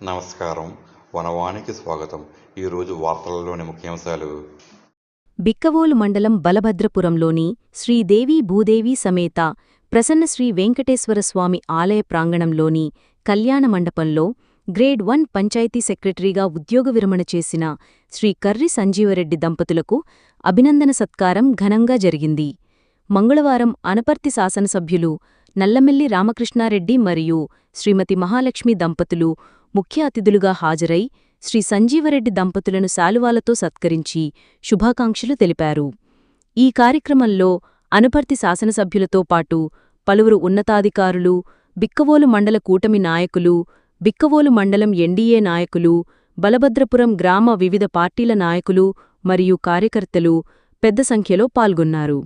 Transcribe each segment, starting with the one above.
నమస్కారం. వనవానికి స్వాగతం. ఈరోజు వార్తలలోని ముఖ్యాంశాలు. బిక్కవోలు మండలం బలభద్రపురంలోని శ్రీదేవి భూదేవి సమేత ప్రసన్న శ్రీ వెంకటేశ్వరస్వామి ఆలయ ప్రాంగణంలోని కళ్యాణ మండపంలో గ్రేడ్ 1 పంచాయతీ సెక్రటరీగా ఉద్యోగ విరమణ చేసిన శ్రీ కర్రి సంజీవరెడ్డి దంపతులకు అభినందన సత్కారం ఘనంగా జరిగింది. మంగళవారం అనపర్తి శాసనసభ్యులు నల్లమెల్లి రామకృష్ణారెడ్డి మరియు శ్రీమతి మహాలక్ష్మి దంపతులు ముఖ్య అతిథులుగా హాజరై శ్రీ సంజీవరెడ్డి దంపతులను శాలువాలతో సత్కరించి శుభాకాంక్షలు తెలిపారు. ఈ కార్యక్రమంలో అనపర్తి శాసనసభ్యులతో పాటు పలువురు ఉన్నతాధికారులు, బిక్కవోలు మండల కూటమి నాయకులు, బిక్కవోలు మండలం ఎన్డీఏ నాయకులు, బలభద్రపురం గ్రామ వివిధ పార్టీల నాయకులు మరియు కార్యకర్తలు పెద్ద సంఖ్యలో పాల్గొన్నారు.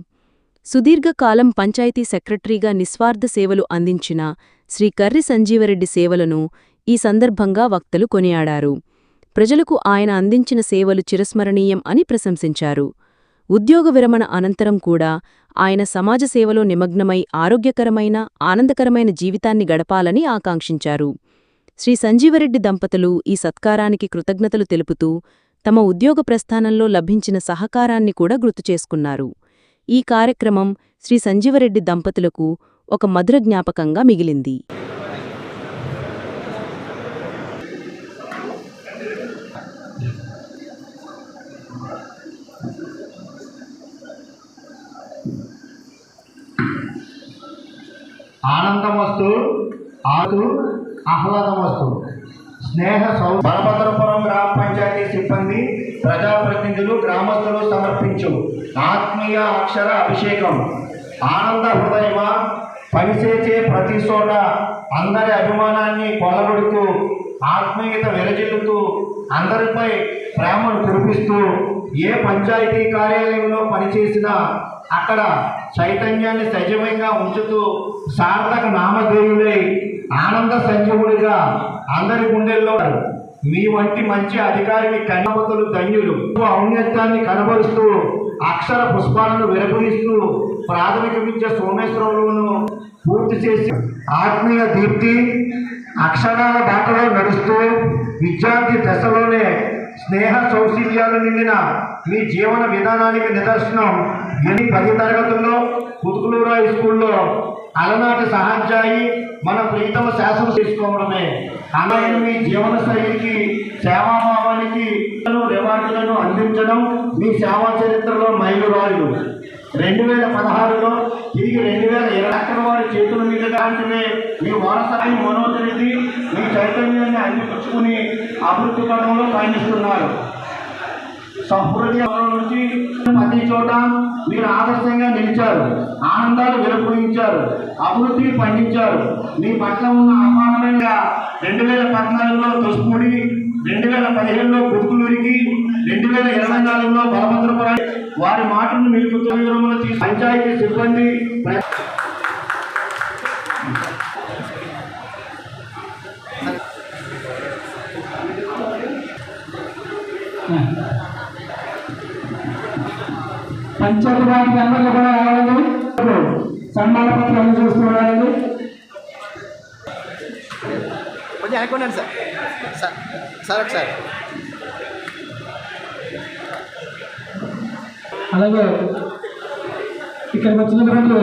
సుదీర్ఘకాలం పంచాయతీ సెక్రటరీగా నిస్వార్థ సేవలు అందించిన శ్రీ కర్రి సంజీవరెడ్డి సేవలను ఈ సందర్భంగా వక్తలు కొనియాడారు. ప్రజలకు ఆయన అందించిన సేవలు చిరస్మరణీయం అని ప్రశంసించారు. ఉద్యోగ విరమణ అనంతరం కూడా ఆయన సమాజ సేవలో నిమగ్నమై ఆరోగ్యకరమైన, ఆనందకరమైన జీవితాన్ని గడపాలని ఆకాంక్షించారు. శ్రీ సంజీవరెడ్డి దంపతులు ఈ సత్కారానికి కృతజ్ఞతలు తెలుపుతూ తమ ఉద్యోగ ప్రస్థానంలో లభించిన సహకారాన్ని కూడా గుర్తుచేసుకున్నారు. ఈ కార్యక్రమం శ్రీ సంజీవరెడ్డి దంపతులకు ఒక మధుర జ్ఞాపకంగా మిగిలింది. ఆనందమస్తు, ఆహ్లాదమస్తు. బలభద్రపురం గ్రామ పంచాయతీ సిబ్బంది, ప్రజాప్రతినిధులు, గ్రామస్తులు సమర్పించు ఆత్మీయ అక్షర అభిషేకం. ఆనంద హృదయమా, పనిచేసే ప్రతి చోట అందరి అభిమానాన్ని కొలగొడుతూ, ఆత్మీయత వెలజిల్లుతూ, అందరిపై ప్రేమను కురిపిస్తూ, ఏ పంచాయతీ కార్యాలయంలో పనిచేసినా అక్కడ చైతన్యాన్ని సజీవంగా ఉంచుతూ సార్థక నామధేయులై ఆనంద సంజీవుడిగా అందరి గుండెల్లో మీ వంటి మంచి అధికారిని కన్యవతులు ధన్యులు. ఔన్నత్యాన్ని కనబరుస్తూ అక్షర పుష్పాలను వెలువరిస్తూ ప్రాథమిక విద్య సోమేశ్వరంలోనూ పూర్తి చేసి ఆత్మీయ దీప్తి అక్షరాల బాటలో నడుస్తూ విద్యార్థి దశలోనే స్నేహ సౌశల్యాలు నిండిన మీ జీవన విధానానికి నిదర్శనం. 10 తరగతుల్లో కుతుకులూరు హై స్కూల్లో అలనాటి సహాధ్యాయి మన ప్రీతమ శాసనం చేసుకోవడమే. ఆయన మీ జీవన శైలికి, సేవాభావానికి రివార్డులను అందించడం మీ సేవా చరిత్రలో మైలురాళ్ళు. 2016లో తిరిగి 2020 వారి చేతుల మీద లాంటివే మీ వారసత్వ మనోజనిధి మీ చైతన్యాన్ని అందిపుచ్చుకుని అభివృద్ధి పథంలో పయనిస్తున్నారు. సహృదయం నుంచి ప్రతి చోట మీరు ఆదర్శంగా నిలిచారు, ఆనందాలు వెలుపురించారు, అభివృద్ధి పండించారు. మీ పట్ల ఉన్న అపారమైన 2014లో తొస్ముడి, 2015లో కుతుకులూరికి, 2024లో బలభద్రపురం వారి మాటను నిలుపుతూ విరమణ తీసి పంచాయతీ సిబ్బంది పంచాయతీ వాటి మెంబర్లు కూడా రావాలండి. సన్మాన పత్రాలు చూస్తున్నారండి. కొంచెం అనుకోండి సార్ ఒకసారి. అలాగే ఇక్కడికి వచ్చినటువంటి